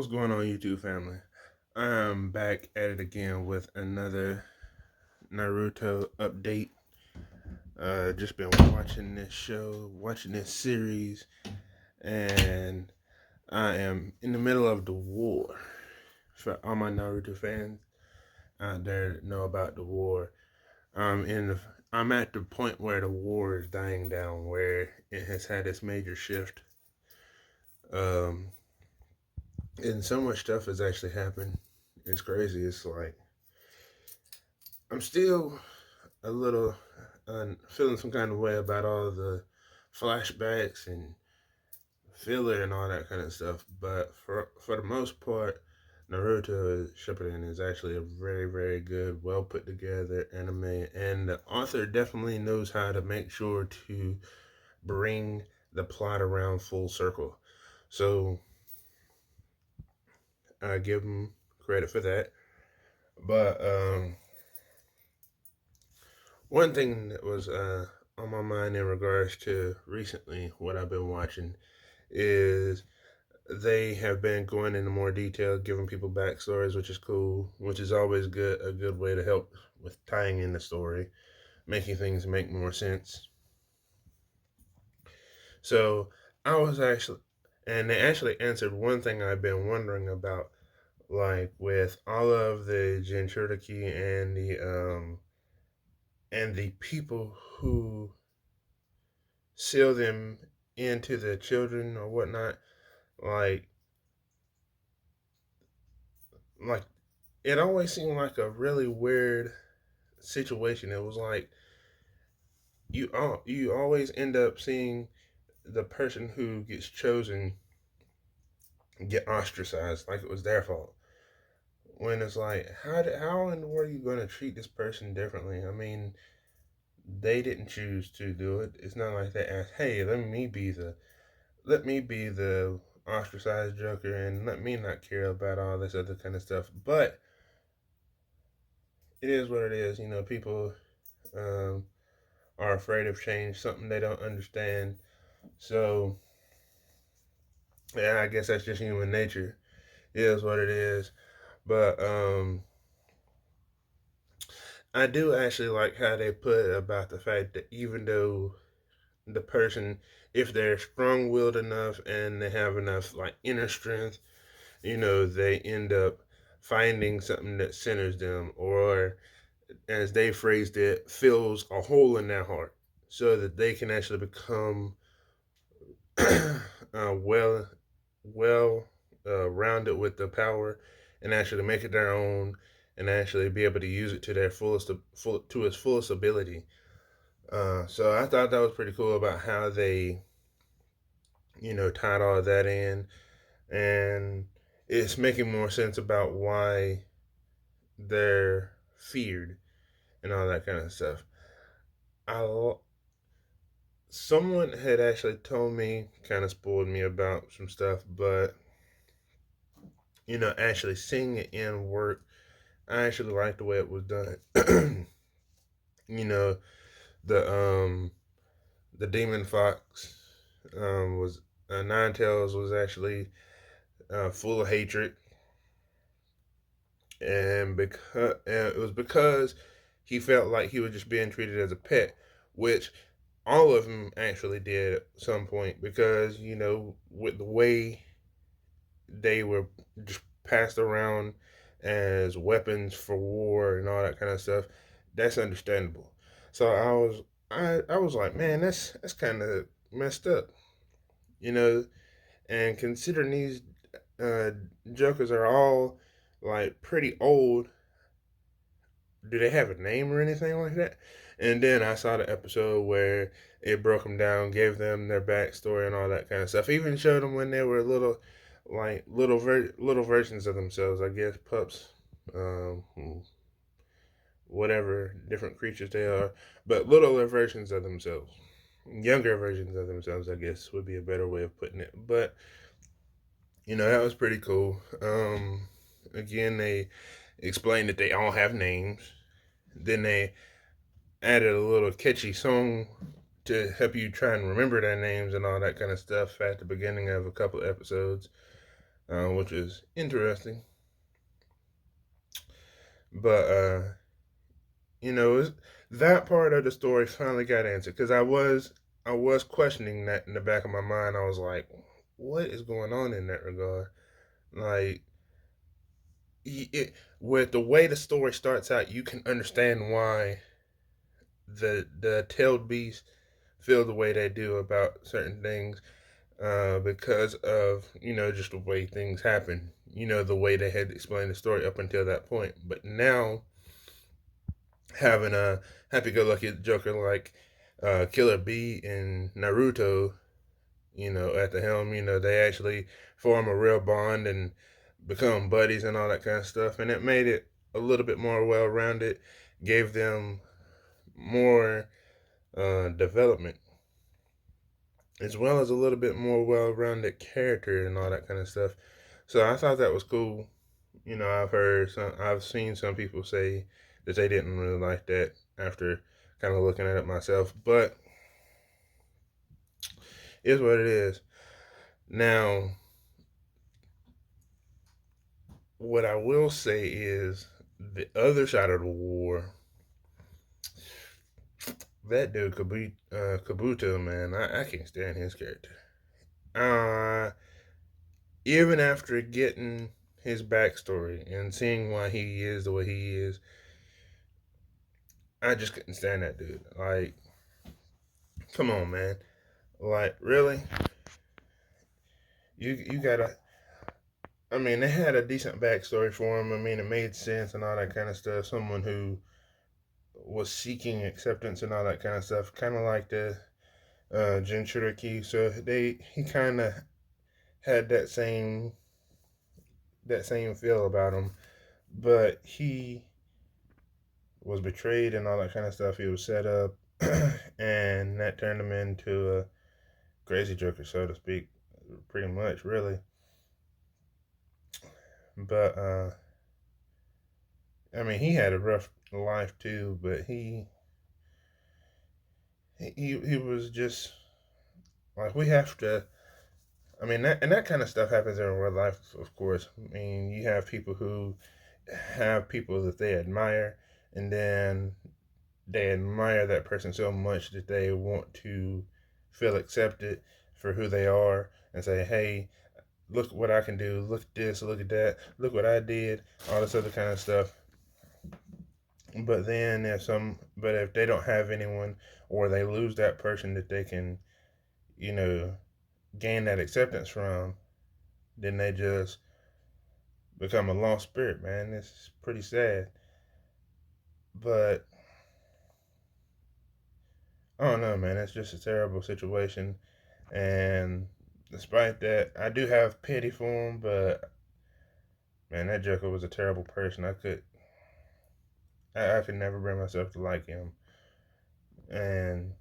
What's going on, YouTube family? I'm back at it again with another Naruto update. Just been watching this show, watching this series, and I am in the middle of the war. For all my Naruto fans out there that know about the war, I'm at the point where the war is dying down, where it has had its major shift. Um, and so much stuff has actually happened. It's crazy. It's like I'm still a little feeling some kind of way about all the flashbacks and filler and all that kind of stuff. But for the most part, Naruto Shippuden is actually a very good, well put together anime, and the author definitely knows how to make sure to bring the plot around full circle. So I give him credit for that. But one thing that was on my mind in regards to recently what I've been watching is they have been going into more detail, giving people backstories, which is cool, which is always a good way to help with tying in the story, making things make more sense. So I was actually, and they actually answered one thing I've been wondering about, like with all of the Jinchuriki and the people who seal them into the children or whatnot, like like it always seemed like a really weird situation. It was like you always end up seeing the person who gets chosen get ostracized, like it was their fault. When it's like, how in the world are you going to treat this person differently? I mean, they didn't choose to do it. It's not like they asked, "Hey, let me be the ostracized joker, and let me not care about all this other kind of stuff." But it is what it is. You know, people um, are afraid of change, something they don't understand. So, yeah, I guess that's just human nature. It is what it is. But I do actually like how they put about the fact that even though the person, if they're strong willed enough and they have enough like inner strength, you know, they end up finding something that centers them, or as they phrased it, fills a hole in their heart so that they can actually become well well rounded with the power and actually make it their own and actually be able to use it to their to its fullest ability. So I thought that was pretty cool about how they, you know, tied all of that in, and it's making more sense about why they're feared and all that kind of stuff. I Someone had actually told me, kind of spoiled me about some stuff, but you know, actually seeing it in work, I actually liked the way it was done. You know, the um the demon fox was Nine Tails was actually full of hatred, and because it was because he felt like he was just being treated as a pet, which all of them actually did at some point, because you know, with the way they were just passed around as weapons for war and all that kind of stuff, that's understandable. So I was like, man, that's kind of messed up, you know. And considering these uh, jokers are all like pretty old, do they have a name or anything like that? And then I saw the episode where it broke them down, gave them their backstory and all that kind of stuff. Even showed them when they were little, like little versions of themselves. I guess pups, um, whatever different creatures they are, but littler versions of themselves, younger versions of themselves, I guess would be a better way of putting it. But you know, that was pretty cool. Again, they explained that they all have names. Then they added a little catchy song to help you try and remember their names and all that kind of stuff at the beginning of a couple of episodes. which is interesting. But that part of the story finally got answered because I was questioning that in the back of my mind. I was like, what is going on in that regard? Like, with the way the story starts out, you can understand why the tailed beast feel the way they do about certain things, because of just the way things happen. The way they had explained the story up until that point. But now having a happy-go-lucky Joker like Killer B and Naruto, at the helm, they actually form a real bond and become buddies and all that kind of stuff. And it made it a little bit more well-rounded, gave them more development, as well as a little bit more well-rounded character and all that kind of stuff. So I thought that was cool. I've seen some people say that they didn't really like that after kind of looking at it myself, but it's what it is. Now, what I will say is the other side of the war, that dude Kabuto, man, I can't stand his character. Uh, Even after getting his backstory and seeing why he is the way he is, I just couldn't stand that dude. Like, come on, man. Like, really? You gotta. I mean, they had a decent backstory for him. I mean, it made sense and all that kind of stuff. Someone who was seeking acceptance and all that kind of stuff, kind of like the Jinchuriki. So he kind of had that same feel about him, but he was betrayed and all that kind of stuff. He was set up, and that turned him into a crazy joker, so to speak, pretty much, really. But I mean, he had a rough life too, but he was just like, we have to. I mean, that kind of stuff happens in real life, of course. I mean, you have people who have people that they admire, and then they admire that person so much that they want to feel accepted for who they are and say, hey, look what I can do, look at this, look at that, look what I did, all this other kind of stuff. But if they don't have anyone, or they lose that person that they can, you know, gain that acceptance from, then they just become a lost spirit, man. It's pretty sad. But I don't know, man. It's just a terrible situation. And despite that, I do have pity for him, but man, that Joker was a terrible person. I could never bring myself to like him. And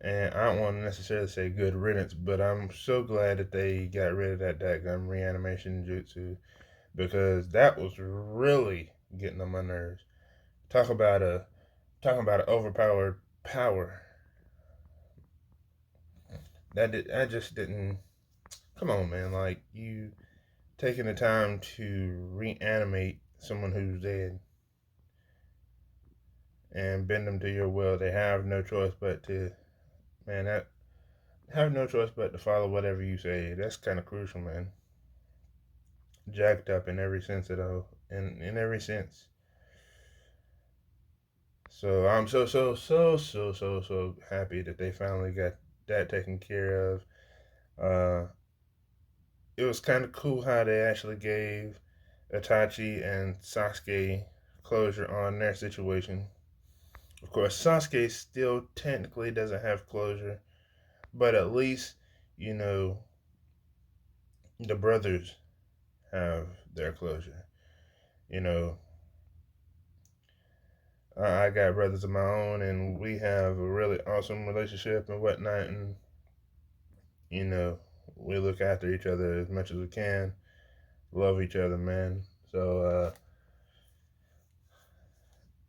I don't want to necessarily say good riddance, but I'm so glad that they got rid of that dadgum reanimation jutsu, because that was really getting on my nerves. Talk about a talking about an overpowered power. I just didn't. Come on, man! Like, you taking the time to reanimate someone who's dead and bend them to your will. They have no choice but to, man. That have no choice but to follow whatever you say. That's kind of crucial, man. Jacked up in every sense of in every sense. So I'm so happy that they finally got that taken care of. Uh, it was kind of cool how they actually gave Itachi and Sasuke closure on their situation. Of course, Sasuke still technically doesn't have closure, but at least, you know, the brothers have their closure. You know, I got brothers of my own, and we have a really awesome relationship and whatnot. And you know, we look after each other as much as we can, love each other, man. So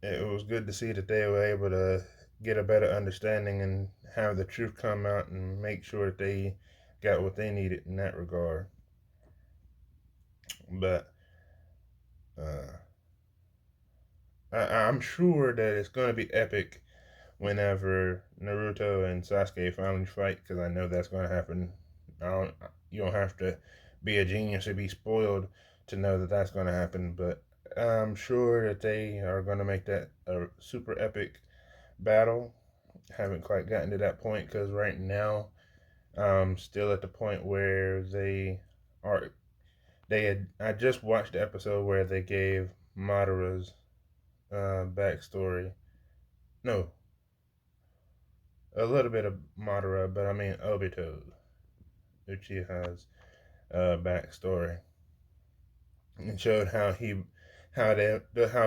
it was good to see that they were able to get a better understanding and have the truth come out and make sure that they got what they needed in that regard. But I'm sure that it's going to be epic whenever Naruto and Sasuke finally fight, because I know that's going to happen. You don't have to be a genius or be spoiled to know that that's going to happen, but I'm sure that they are going to make that a super epic battle. Haven't quite gotten to that point because right now I'm still at the point where are I just watched the episode where they gave Madara's backstory. No, a little bit of Madara, but I mean Obito, Uchiha's backstory, and showed how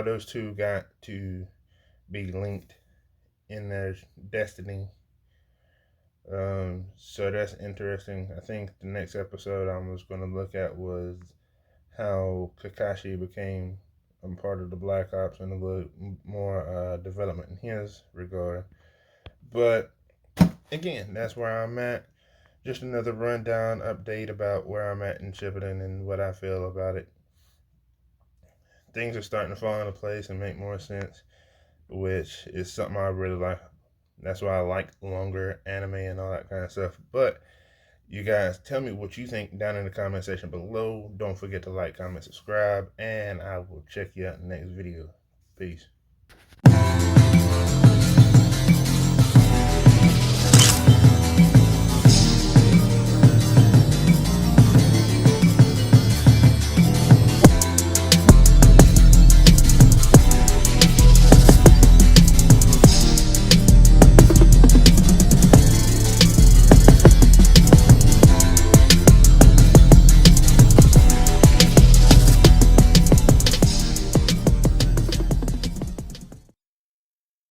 those two got to be linked in their destiny. So that's interesting. I think the next episode I was going to look at was how Kakashi became a part of the Black Ops and a little more development in his regard. But again, that's where I'm at. Just another rundown update about where I'm at in Shippuden and what I feel about it. Things are starting to fall into place and make more sense, which is something I really like. That's why I like longer anime and all that kind of stuff. But you guys, tell me what you think down in the comment section below. Don't forget to like, comment, subscribe, and I will check you out in the next video. Peace.